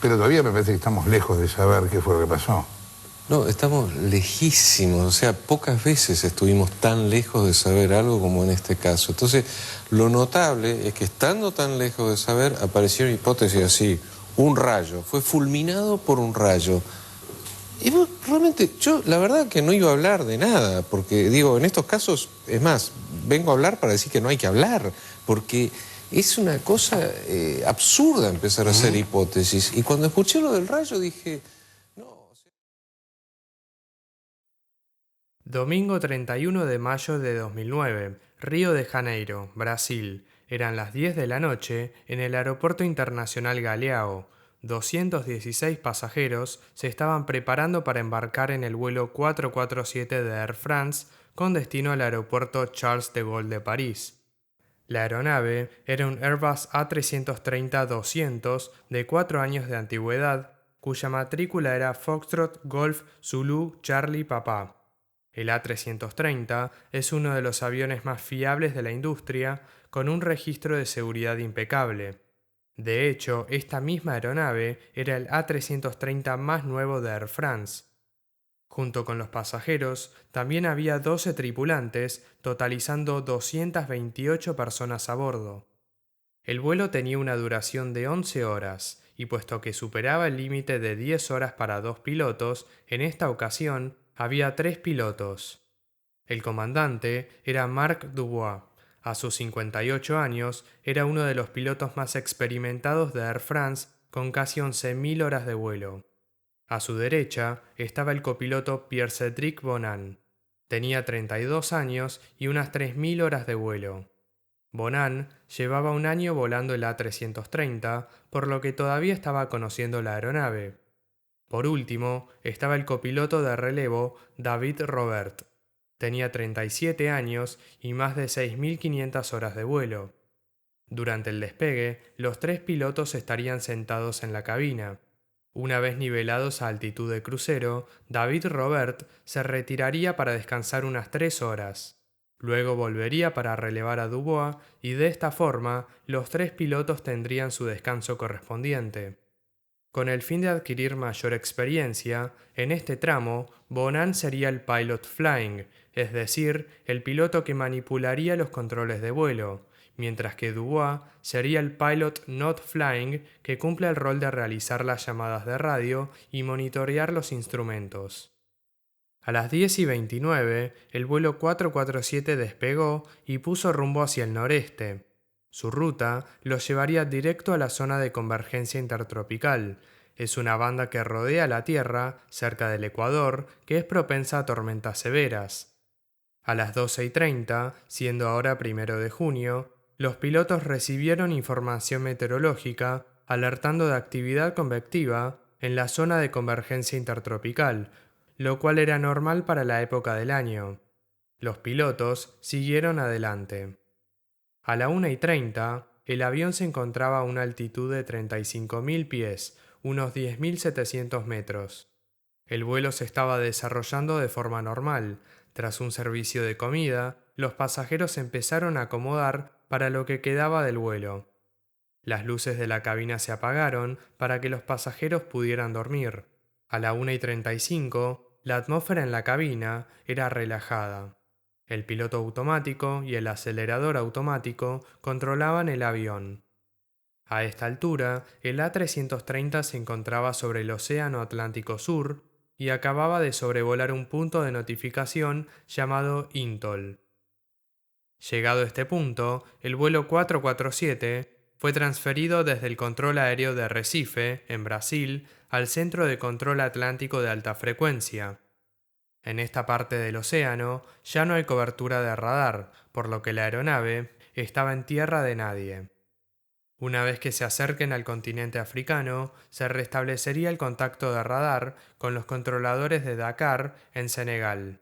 Pero todavía me parece que estamos lejos de saber qué fue lo que pasó. No, estamos lejísimos, o sea, pocas veces estuvimos tan lejos de saber algo como en este caso. Entonces, lo notable es que estando tan lejos de saber, aparecieron hipótesis así, un rayo, fue fulminado por un rayo. Y realmente, yo la verdad que no iba a hablar de nada, porque digo, en estos casos, es más, vengo a hablar para decir que no hay que hablar, porque es una cosa absurda empezar a hacer hipótesis. Y cuando escuché lo del rayo dije, no. Domingo 31 de mayo de 2009, Río de Janeiro, Brasil. Eran las 10 de la noche en el Aeropuerto Internacional Galeão. 216 pasajeros se estaban preparando para embarcar en el vuelo 447 de Air France con destino al aeropuerto Charles de Gaulle de París. La aeronave era un Airbus A330-200 de 4 años de antigüedad, cuya matrícula era Foxtrot Golf Zulu Charlie Papá. El A330 es uno de los aviones más fiables de la industria, con un registro de seguridad impecable. De hecho, esta misma aeronave era el A330 más nuevo de Air France. Junto con los pasajeros, también había 12 tripulantes, totalizando 228 personas a bordo. El vuelo tenía una duración de 11 horas, y puesto que superaba el límite de 10 horas para 2 pilotos, en esta ocasión había 3 pilotos. El comandante era Marc Dubois. A sus 58 años, era uno de los pilotos más experimentados de Air France, con casi 11.000 horas de vuelo. A su derecha estaba el copiloto Pierre-Cédric Bonan. Tenía 32 años y unas 3.000 horas de vuelo. Bonan llevaba un año volando el A330, por lo que todavía estaba conociendo la aeronave. Por último, estaba el copiloto de relevo David Robert. Tenía 37 años y más de 6.500 horas de vuelo. Durante el despegue, los 3 pilotos estarían sentados en la cabina. Una vez nivelados a altitud de crucero, David Robert se retiraría para descansar unas 3 horas. Luego volvería para relevar a Dubois y de esta forma los 3 pilotos tendrían su descanso correspondiente. Con el fin de adquirir mayor experiencia, en este tramo, Bonan sería el pilot flying, es decir, el piloto que manipularía los controles de vuelo, mientras que Dubois sería el pilot not flying que cumple el rol de realizar las llamadas de radio y monitorear los instrumentos. A las 10:29, el vuelo 447 despegó y puso rumbo hacia el noreste. Su ruta lo llevaría directo a la zona de convergencia intertropical. Es una banda que rodea la Tierra, cerca del Ecuador, que es propensa a tormentas severas. A las 12:30, siendo ahora 1 de junio, los pilotos recibieron información meteorológica alertando de actividad convectiva en la zona de convergencia intertropical, lo cual era normal para la época del año. Los pilotos siguieron adelante. A la 1:30, el avión se encontraba a una altitud de 35.000 pies, unos 10.700 metros. El vuelo se estaba desarrollando de forma normal. Tras un servicio de comida, los pasajeros se empezaron a acomodar para lo que quedaba del vuelo. Las luces de la cabina se apagaron para que los pasajeros pudieran dormir. A la 1:35, la atmósfera en la cabina era relajada. El piloto automático y el acelerador automático controlaban el avión. A esta altura, el A330 se encontraba sobre el Océano Atlántico Sur y acababa de sobrevolar un punto de notificación llamado Intol. Llegado este punto, el vuelo 447 fue transferido desde el control aéreo de Recife, en Brasil, al Centro de Control Atlántico de Alta Frecuencia. En esta parte del océano ya no hay cobertura de radar, por lo que la aeronave estaba en tierra de nadie. Una vez que se acerquen al continente africano, se restablecería el contacto de radar con los controladores de Dakar, en Senegal.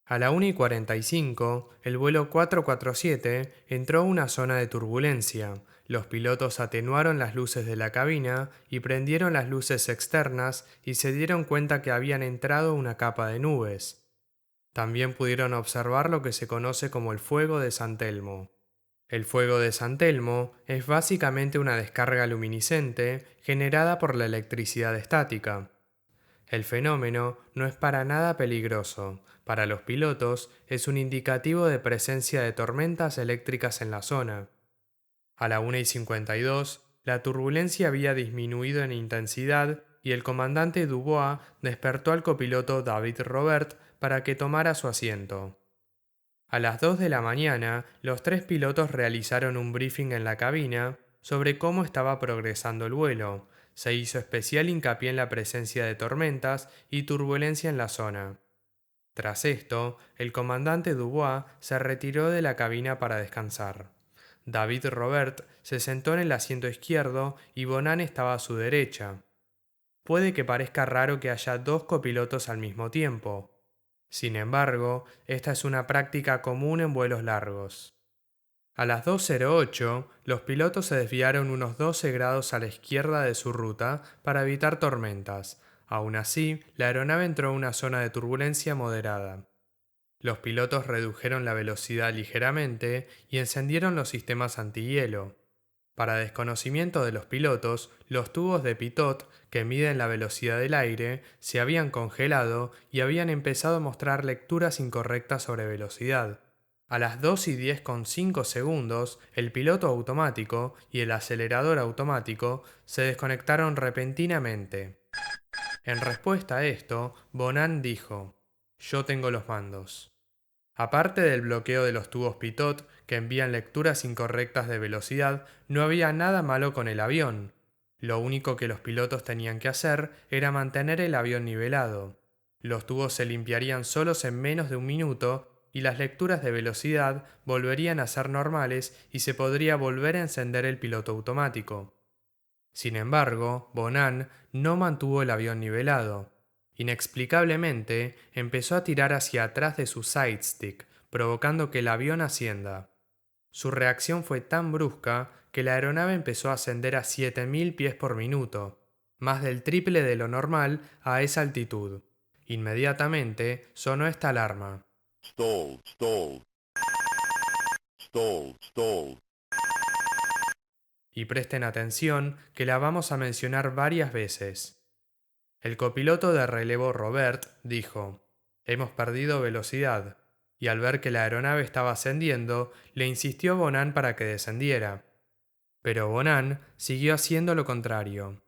A la 1:45, el vuelo 447 entró a una zona de turbulencia. Los pilotos atenuaron las luces de la cabina y prendieron las luces externas y se dieron cuenta que habían entrado una capa de nubes. También pudieron observar lo que se conoce como el fuego de San Telmo. El fuego de San Telmo es básicamente una descarga luminiscente generada por la electricidad estática. El fenómeno no es para nada peligroso. Para los pilotos es un indicativo de presencia de tormentas eléctricas en la zona. A la 1:52, la turbulencia había disminuido en intensidad y el comandante Dubois despertó al copiloto David Robert para que tomara su asiento. A las 2 de la mañana, los tres pilotos realizaron un briefing en la cabina sobre cómo estaba progresando el vuelo. Se hizo especial hincapié en la presencia de tormentas y turbulencia en la zona. Tras esto, el comandante Dubois se retiró de la cabina para descansar. David Robert se sentó en el asiento izquierdo y Bonan estaba a su derecha. Puede que parezca raro que haya dos copilotos al mismo tiempo. Sin embargo, esta es una práctica común en vuelos largos. A las 2:08, los pilotos se desviaron unos 12 grados a la izquierda de su ruta para evitar tormentas. Aún así, la aeronave entró en una zona de turbulencia moderada. Los pilotos redujeron la velocidad ligeramente y encendieron los sistemas antihielo. Para desconocimiento de los pilotos, los tubos de pitot que miden la velocidad del aire se habían congelado y habían empezado a mostrar lecturas incorrectas sobre velocidad. A las 2:10,5 el piloto automático y el acelerador automático se desconectaron repentinamente. En respuesta a esto, Bonan dijo: «Yo tengo los mandos». Aparte del bloqueo de los tubos pitot que envían lecturas incorrectas de velocidad, no había nada malo con el avión. Lo único que los pilotos tenían que hacer era mantener el avión nivelado. Los tubos se limpiarían solos en menos de un minuto y las lecturas de velocidad volverían a ser normales y se podría volver a encender el piloto automático. Sin embargo, Bonan no mantuvo el avión nivelado. Inexplicablemente, empezó a tirar hacia atrás de su sidestick, provocando que el avión ascienda. Su reacción fue tan brusca que la aeronave empezó a ascender a 7.000 pies por minuto, más del triple de lo normal a esa altitud. Inmediatamente sonó esta alarma. Stall, stall. Stall, stall. Y presten atención que la vamos a mencionar varias veces. El copiloto de relevo Robert dijo: «Hemos perdido velocidad», y al ver que la aeronave estaba ascendiendo, le insistió a Bonan para que descendiera. Pero Bonan siguió haciendo lo contrario.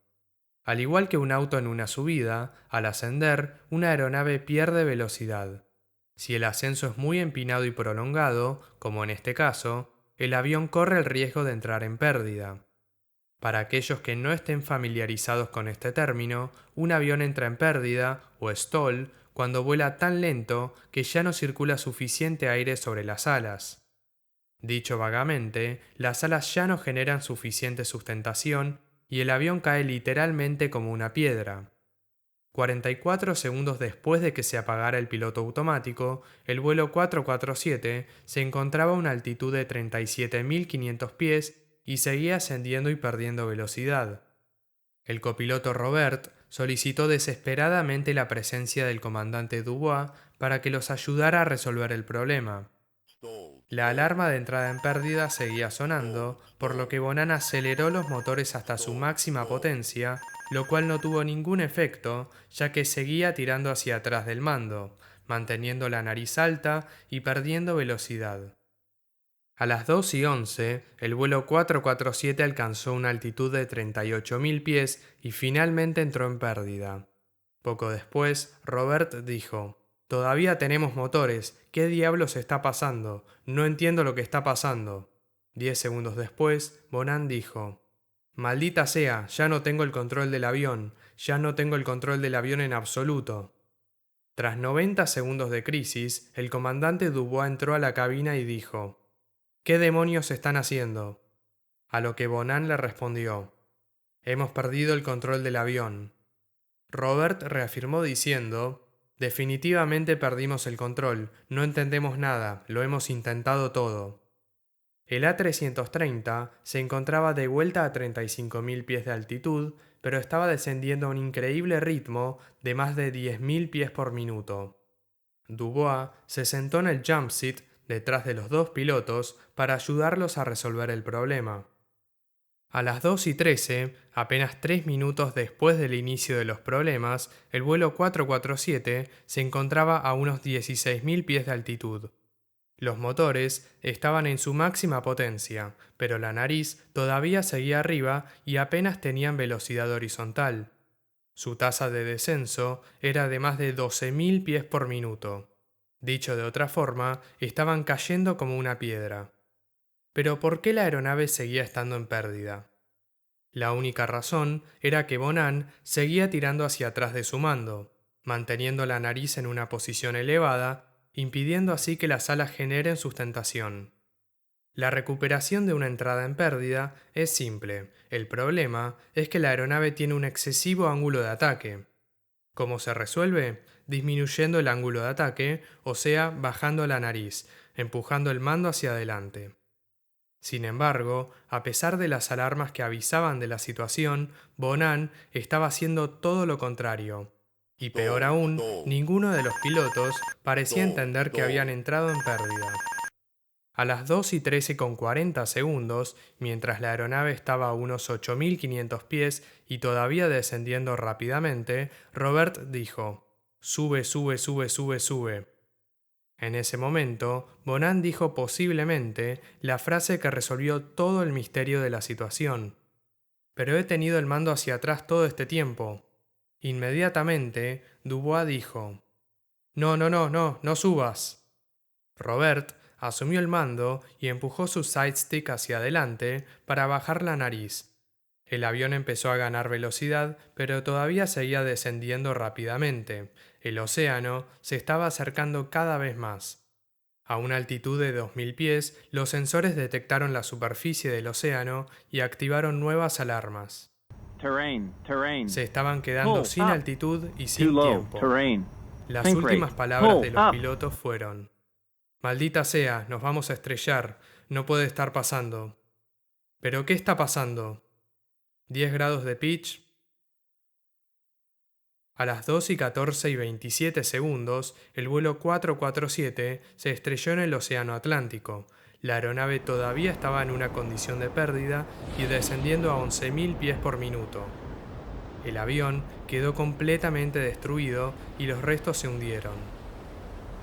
Al igual que un auto en una subida, al ascender, una aeronave pierde velocidad. Si el ascenso es muy empinado y prolongado, como en este caso, el avión corre el riesgo de entrar en pérdida. Para aquellos que no estén familiarizados con este término, un avión entra en pérdida, o stall, cuando vuela tan lento que ya no circula suficiente aire sobre las alas. Dicho vagamente, las alas ya no generan suficiente sustentación y el avión cae literalmente como una piedra. 44 segundos después de que se apagara el piloto automático, el vuelo 447 se encontraba a una altitud de 37.500 pies y seguía ascendiendo y perdiendo velocidad. El copiloto Robert solicitó desesperadamente la presencia del comandante Dubois para que los ayudara a resolver el problema. La alarma de entrada en pérdida seguía sonando, por lo que Bonan aceleró los motores hasta su máxima potencia, lo cual no tuvo ningún efecto, ya que seguía tirando hacia atrás del mando, manteniendo la nariz alta y perdiendo velocidad. A las 2:11, el vuelo 447 alcanzó una altitud de 38.000 pies y finalmente entró en pérdida. Poco después, Robert dijo: «Todavía tenemos motores. ¿Qué diablos está pasando? No entiendo lo que está pasando». 10 segundos después, Bonan dijo: «Maldita sea, ya no tengo el control del avión. Ya no tengo el control del avión en absoluto». Tras 90 segundos de crisis, el comandante Dubois entró a la cabina y dijo: «¿Qué demonios están haciendo?». A lo que Bonan le respondió: «Hemos perdido el control del avión». Robert reafirmó diciendo: «Definitivamente perdimos el control, no entendemos nada, lo hemos intentado todo». El A330 se encontraba de vuelta a 35.000 pies de altitud, pero estaba descendiendo a un increíble ritmo de más de 10.000 pies por minuto. Dubois se sentó en el jump seat detrás de los dos pilotos, para ayudarlos a resolver el problema. A las 2:13, apenas 3 minutos después del inicio de los problemas, el vuelo 447 se encontraba a unos 16.000 pies de altitud. Los motores estaban en su máxima potencia, pero la nariz todavía seguía arriba y apenas tenían velocidad horizontal. Su tasa de descenso era de más de 12.000 pies por minuto. Dicho de otra forma, estaban cayendo como una piedra. Pero ¿por qué la aeronave seguía estando en pérdida? La única razón era que Bonan seguía tirando hacia atrás de su mando, manteniendo la nariz en una posición elevada, impidiendo así que las alas generen sustentación. La recuperación de una entrada en pérdida es simple. El problema es que la aeronave tiene un excesivo ángulo de ataque. ¿Cómo se resuelve? Disminuyendo el ángulo de ataque, o sea, bajando la nariz, empujando el mando hacia adelante. Sin embargo, a pesar de las alarmas que avisaban de la situación, Bonan estaba haciendo todo lo contrario. Y peor aún, ninguno de los pilotos parecía entender que habían entrado en pérdida. A las 2:13:40 segundos, mientras la aeronave estaba a unos 8.500 pies y todavía descendiendo rápidamente, Robert dijo: «Sube, sube, sube, sube, sube». En ese momento, Bonan dijo posiblemente la frase que resolvió todo el misterio de la situación. «Pero he tenido el mando hacia atrás todo este tiempo». Inmediatamente, Dubois dijo: No subas». Robert asumió el mando y empujó su sidestick hacia adelante para bajar la nariz. El avión empezó a ganar velocidad, pero todavía seguía descendiendo rápidamente. El océano se estaba acercando cada vez más. A una altitud de 2.000 pies, los sensores detectaron la superficie del océano y activaron nuevas alarmas. Se estaban quedando sin altitud y sin tiempo. Las últimas palabras de los pilotos fueron: «Maldita sea, nos vamos a estrellar, no puede estar pasando». ¿Pero qué está pasando? 10 grados de pitch. A las 2:14:27 segundos, el vuelo 447 se estrelló en el Océano Atlántico. La aeronave todavía estaba en una condición de pérdida y descendiendo a 11.000 pies por minuto. El avión quedó completamente destruido y los restos se hundieron.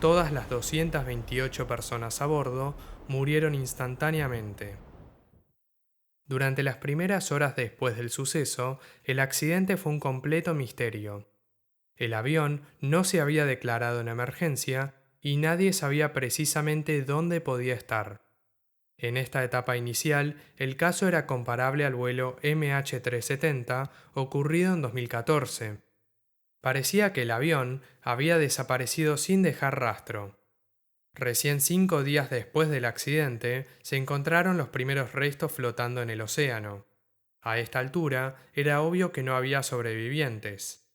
Todas las 228 personas a bordo murieron instantáneamente. Durante las primeras horas después del suceso, el accidente fue un completo misterio. El avión no se había declarado en emergencia y nadie sabía precisamente dónde podía estar. En esta etapa inicial, el caso era comparable al vuelo MH370 ocurrido en 2014. Parecía que el avión había desaparecido sin dejar rastro. Recién 5 días después del accidente, se encontraron los primeros restos flotando en el océano. A esta altura, era obvio que no había sobrevivientes.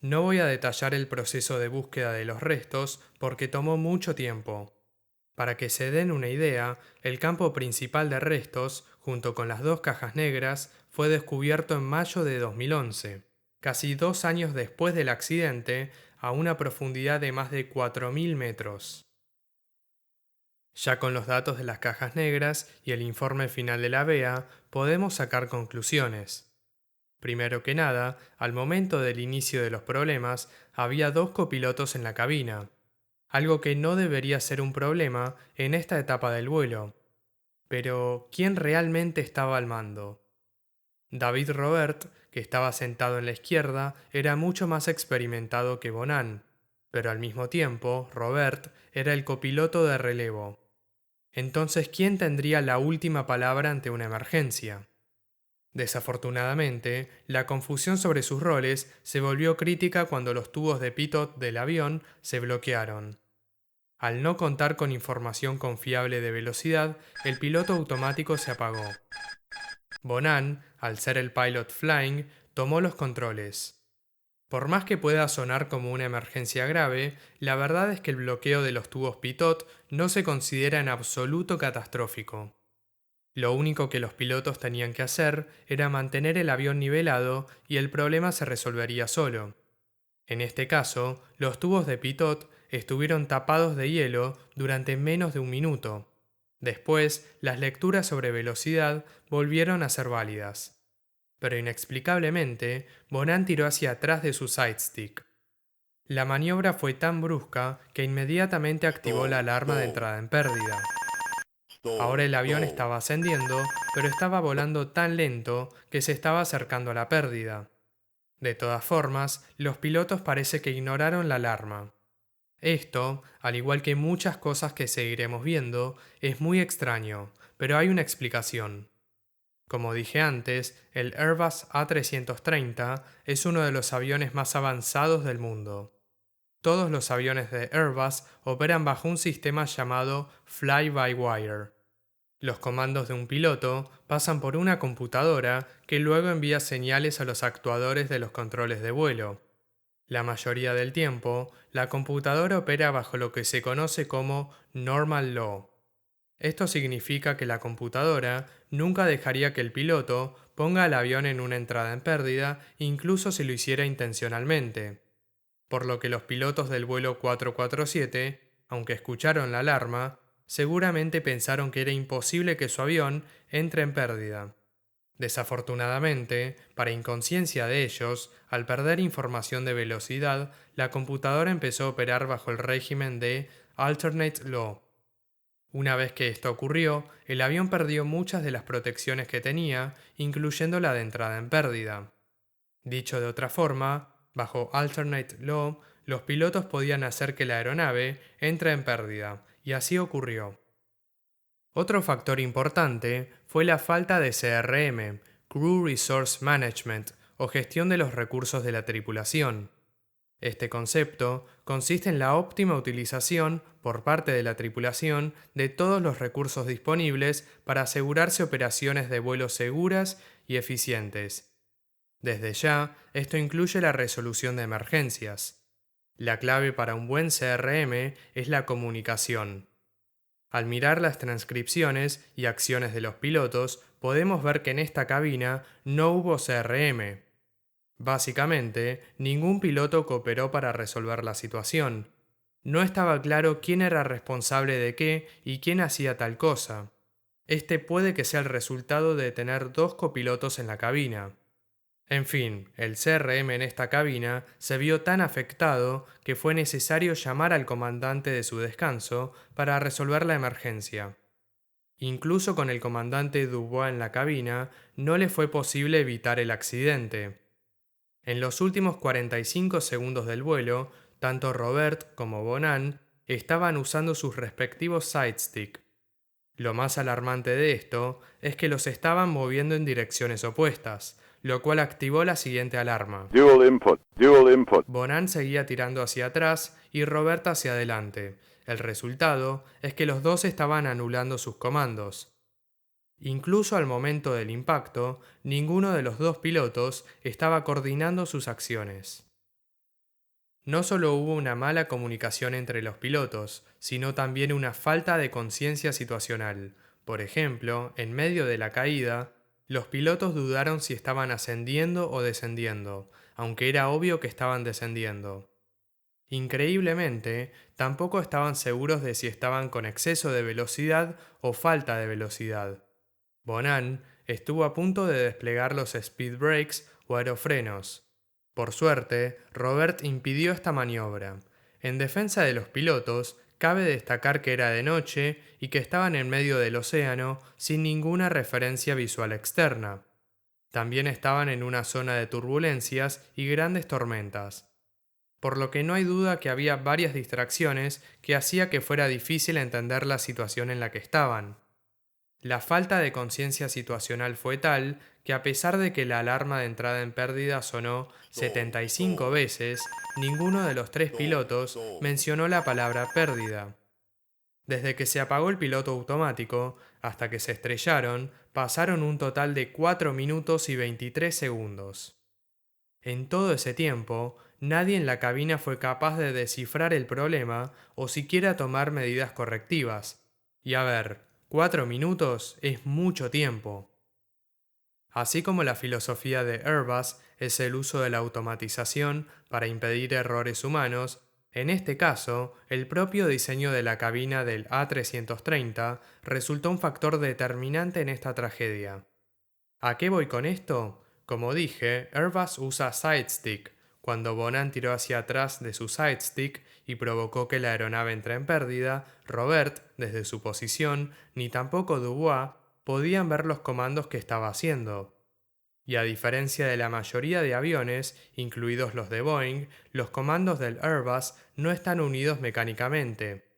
No voy a detallar el proceso de búsqueda de los restos porque tomó mucho tiempo. Para que se den una idea, el campo principal de restos, junto con las 2 cajas negras, fue descubierto en mayo de 2011, casi 2 años después del accidente, a una profundidad de más de 4.000 metros. Ya con los datos de las cajas negras y el informe final de la BEA, podemos sacar conclusiones. Primero que nada, al momento del inicio de los problemas, había 2 copilotos en la cabina, algo que no debería ser un problema en esta etapa del vuelo. Pero, ¿quién realmente estaba al mando? David Robert, que estaba sentado en la izquierda, era mucho más experimentado que Bonan, pero al mismo tiempo, Robert era el copiloto de relevo. Entonces, ¿quién tendría la última palabra ante una emergencia? Desafortunadamente, la confusión sobre sus roles se volvió crítica cuando los tubos de pitot del avión se bloquearon. Al no contar con información confiable de velocidad, el piloto automático se apagó. Bonan, al ser el pilot flying, tomó los controles. Por más que pueda sonar como una emergencia grave, la verdad es que el bloqueo de los tubos pitot no se considera en absoluto catastrófico. Lo único que los pilotos tenían que hacer era mantener el avión nivelado y el problema se resolvería solo. En este caso, los tubos de pitot estuvieron tapados de hielo durante menos de un minuto. Después, las lecturas sobre velocidad volvieron a ser válidas. Pero inexplicablemente, Bonan tiró hacia atrás de su sidestick. La maniobra fue tan brusca que inmediatamente activó la alarma de entrada en pérdida. Ahora el avión estaba ascendiendo, pero estaba volando tan lento que se estaba acercando a la pérdida. De todas formas, los pilotos parece que ignoraron la alarma. Esto, al igual que muchas cosas que seguiremos viendo, es muy extraño, pero hay una explicación. Como dije antes, el Airbus A330 es uno de los aviones más avanzados del mundo. Todos los aviones de Airbus operan bajo un sistema llamado Fly-by-Wire. Los comandos de un piloto pasan por una computadora que luego envía señales a los actuadores de los controles de vuelo. La mayoría del tiempo, la computadora opera bajo lo que se conoce como Normal Law. Esto significa que la computadora nunca dejaría que el piloto ponga el avión en una entrada en pérdida, incluso si lo hiciera intencionalmente. Por lo que los pilotos del vuelo 447, aunque escucharon la alarma, seguramente pensaron que era imposible que su avión entre en pérdida. Desafortunadamente, para inconsciencia de ellos, al perder información de velocidad, la computadora empezó a operar bajo el régimen de Alternate Law. Una vez que esto ocurrió, el avión perdió muchas de las protecciones que tenía, incluyendo la de entrada en pérdida. Dicho de otra forma, bajo Alternate Law, los pilotos podían hacer que la aeronave entre en pérdida, y así ocurrió. Otro factor importante fue la falta de CRM, Crew Resource Management, o gestión de los recursos de la tripulación. Este concepto consiste en la óptima utilización por parte de la tripulación de todos los recursos disponibles para asegurarse operaciones de vuelo seguras y eficientes. Desde ya, esto incluye la resolución de emergencias. La clave para un buen CRM es la comunicación. Al mirar las transcripciones y acciones de los pilotos, podemos ver que en esta cabina no hubo CRM. Básicamente, ningún piloto cooperó para resolver la situación. No estaba claro quién era responsable de qué y quién hacía tal cosa. Este puede que sea el resultado de tener dos copilotos en la cabina. En fin, el CRM en esta cabina se vio tan afectado que fue necesario llamar al comandante de su descanso para resolver la emergencia. Incluso con el comandante Dubois en la cabina, no le fue posible evitar el accidente. En los últimos 45 segundos del vuelo, tanto Robert como Bonan estaban usando sus respectivos sidestick. Lo más alarmante de esto es que los estaban moviendo en direcciones opuestas, lo cual activó la siguiente alarma. Dual input. Bonan seguía tirando hacia atrás y Robert hacia adelante. El resultado es que los dos estaban anulando sus comandos. Incluso al momento del impacto, ninguno de los dos pilotos estaba coordinando sus acciones. No solo hubo una mala comunicación entre los pilotos, sino también una falta de conciencia situacional. Por ejemplo, en medio de la caída, los pilotos dudaron si estaban ascendiendo o descendiendo, aunque era obvio que estaban descendiendo. Increíblemente, tampoco estaban seguros de si estaban con exceso de velocidad o falta de velocidad. Bonan estuvo a punto de desplegar los speed brakes o aerofrenos. Por suerte, Robert impidió esta maniobra. En defensa de los pilotos, cabe destacar que era de noche y que estaban en medio del océano sin ninguna referencia visual externa. También estaban en una zona de turbulencias y grandes tormentas. Por lo que no hay duda que había varias distracciones que hacía que fuera difícil entender la situación en la que estaban. La falta de conciencia situacional fue tal que a pesar de que la alarma de entrada en pérdida sonó 75 veces, ninguno de los tres pilotos mencionó la palabra pérdida. Desde que se apagó el piloto automático hasta que se estrellaron, pasaron un total de 4 minutos y 23 segundos. En todo ese tiempo, nadie en la cabina fue capaz de descifrar el problema o siquiera tomar medidas correctivas. Y a ver, 4 minutos es mucho tiempo. Así como la filosofía de Airbus es el uso de la automatización para impedir errores humanos, En este caso, el propio diseño de la cabina del A330 resultó un factor determinante en esta tragedia. ¿A qué voy con esto? Como dije, Airbus usa sidestick. Cuando Bonan tiró hacia atrás de su sidestick y provocó que la aeronave entrara en pérdida, Robert, desde su posición, ni tampoco Dubois, podían ver los comandos que estaba haciendo. Y a diferencia de la mayoría de aviones, incluidos los de Boeing, los comandos del Airbus no están unidos mecánicamente.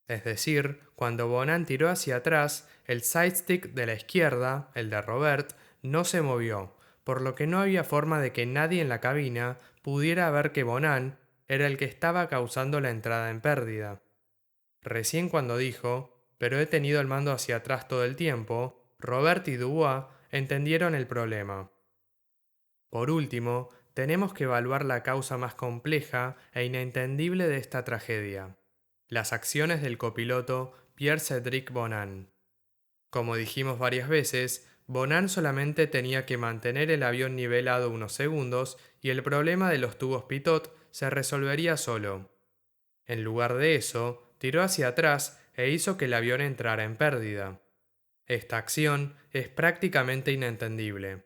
Es decir, cuando Bonan tiró hacia atrás, el sidestick de la izquierda, el de Robert, no se movió, por lo que no había forma de que nadie en la cabina pudiera ver que Bonan era el que estaba causando la entrada en pérdida. Recién cuando dijo, pero he tenido el mando hacia atrás todo el tiempo, Robert y Dubois entendieron el problema. Por último, tenemos que evaluar la causa más compleja e inentendible de esta tragedia: las acciones del copiloto Pierre-Cédric Bonan. Como dijimos varias veces, Bonan solamente tenía que mantener el avión nivelado unos segundos y el problema de los tubos pitot se resolvería solo. En lugar de eso, tiró hacia atrás e hizo que el avión entrara en pérdida. Esta acción es prácticamente inentendible.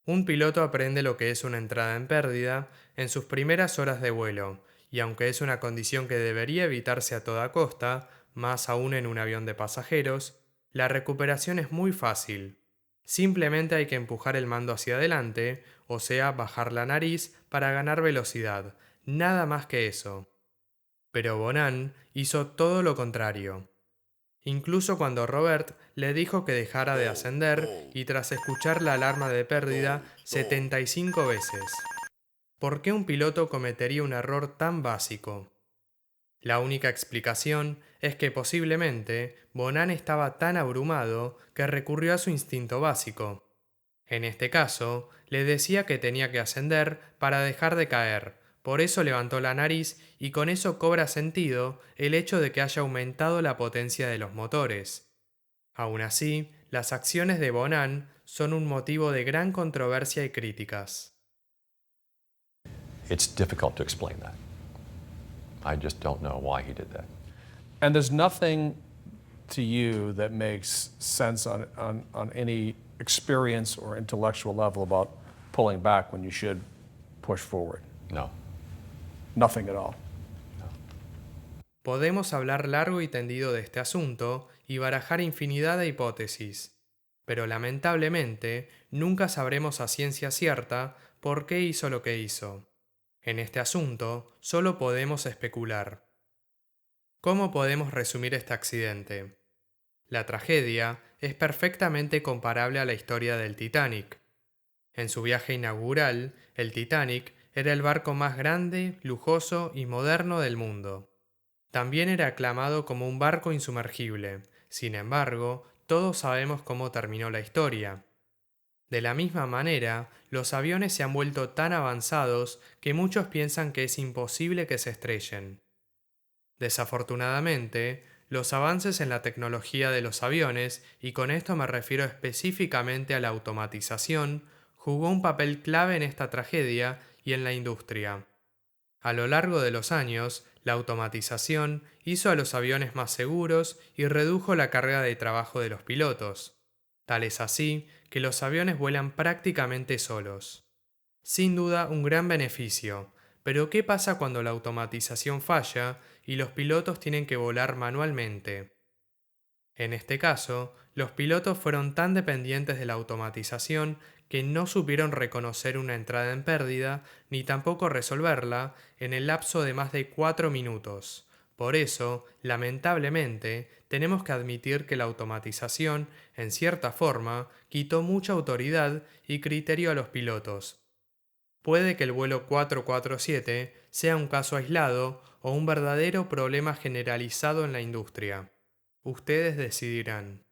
Un piloto aprende lo que es una entrada en pérdida en sus primeras horas de vuelo, y aunque es una condición que debería evitarse a toda costa, más aún en un avión de pasajeros, la recuperación es muy fácil. Simplemente hay que empujar el mando hacia adelante, o sea, bajar la nariz para ganar velocidad, nada más que eso. Pero Bonan hizo todo lo contrario. Incluso cuando Robert le dijo que dejara de ascender y tras escuchar la alarma de pérdida 75 veces. ¿Por qué un piloto cometería un error tan básico? La única explicación es que posiblemente Bonan estaba tan abrumado que recurrió a su instinto básico. En este caso, le decía que tenía que ascender para dejar de caer. Por eso levantó la nariz y con eso cobra sentido el hecho de que haya aumentado la potencia de los motores. Aún así, las acciones de Bonan son un motivo de gran controversia y críticas. It's difficult to explain that. I just don't know why he did that. And there's nothing to you that makes sense on any experience or intellectual level about pulling back when you should push forward? No. Nothing at all. Podemos hablar largo y tendido de este asunto y barajar infinidad de hipótesis, pero lamentablemente nunca sabremos a ciencia cierta por qué hizo lo que hizo. En este asunto solo podemos especular. ¿Cómo podemos resumir este accidente? La tragedia es perfectamente comparable a la historia del Titanic. En su viaje inaugural, el Titanic era el barco más grande, lujoso y moderno del mundo. También era aclamado como un barco insumergible. Sin embargo, todos sabemos cómo terminó la historia. De la misma manera, los aviones se han vuelto tan avanzados que muchos piensan que es imposible que se estrellen. Desafortunadamente, los avances en la tecnología de los aviones, y con esto me refiero específicamente a la automatización, jugó un papel clave en esta tragedia y en la industria. A lo largo de los años, la automatización hizo a los aviones más seguros y redujo la carga de trabajo de los pilotos. Tal es así que los aviones vuelan prácticamente solos. Sin duda, un gran beneficio, pero ¿qué pasa cuando la automatización falla y los pilotos tienen que volar manualmente? En este caso, los pilotos fueron tan dependientes de la automatización que no supieron reconocer una entrada en pérdida ni tampoco resolverla en el lapso de más de 4 minutos. Por eso, lamentablemente, tenemos que admitir que la automatización, en cierta forma, quitó mucha autoridad y criterio a los pilotos. Puede que el vuelo 447 sea un caso aislado o un verdadero problema generalizado en la industria. Ustedes decidirán.